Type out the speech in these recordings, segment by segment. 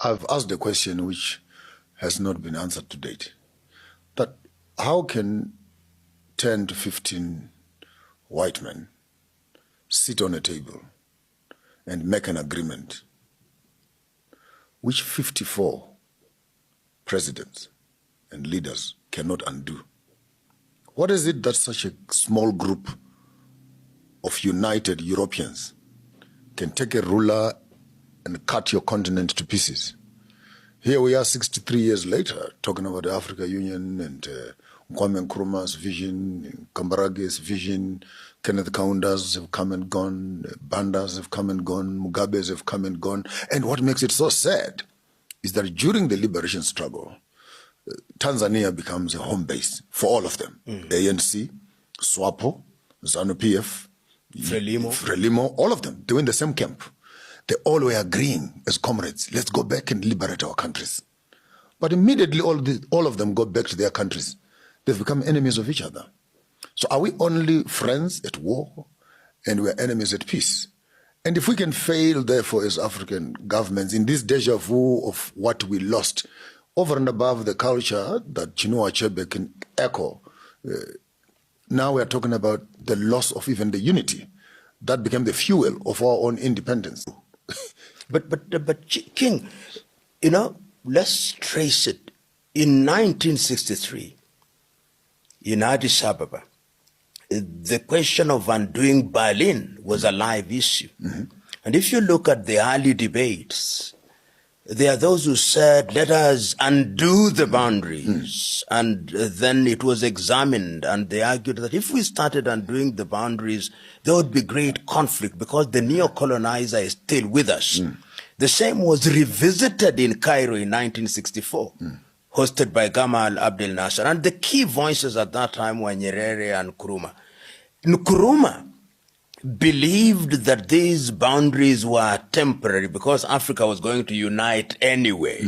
I've asked a question which has not been answered to date. That how can 10 to 15 white men sit on a table and make an agreement which 54 presidents and leaders cannot undo? What is it that such a small group of united Europeans can take a ruler and cut your continent to pieces? Here we are 63 years later talking about the Africa Union and Kwame Nkrumah's vision, Kambarage's vision, Kenneth Kaunda's have come and gone, Banda's have come and gone, Mugabe's have come and gone. And what makes it so sad is that during the liberation struggle, Tanzania becomes a home base for all of them. ANC, SWAPO, ZANU-PF, Frelimo, all of them, they were in the same camp. They all were agreeing as comrades, let's go back and liberate our countries. But immediately all of them go back to their countries. They've become enemies of each other. So are we only friends at war and we're enemies at peace? And if we can fail, therefore, as African governments in this deja vu of what we lost, over and above the culture that Chinua Achebe can echo, now we're talking about the loss of even the unity that became the fuel of our own independence. But King, you know, let's trace it. In 1963, in Addis Ababa, the question of undoing Berlin was a live issue. And if you look at the early debates, there are those who said, let us undo the boundaries. And then it was examined, and they argued that if we started undoing the boundaries, there would be great conflict because the neo-colonizer is still with us. The same was revisited in Cairo in 1964, hosted by Gamal Abdel Nasser. And the key voices at that time were Nyerere and Nkrumah. Nkrumah believed that these boundaries were temporary because Africa was going to unite anyway.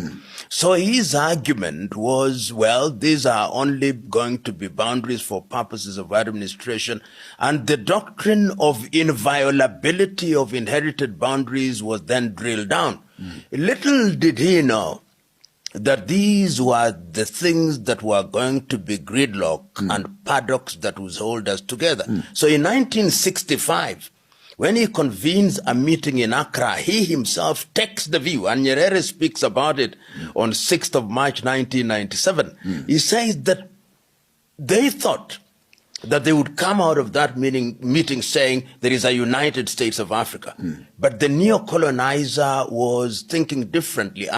So his argument was, well, these are only going to be boundaries for purposes of administration. And the doctrine of inviolability of inherited boundaries was then drilled down. Little did he know that these were the things that were going to be gridlock and paddocks that would hold us together. So in 1965, when he convenes a meeting in Accra, he himself takes the view, and Nyerere speaks about it on 6th of March 1997. He says that they thought that they would come out of that meeting saying there is a United States of Africa. But the neo-colonizer was thinking differently.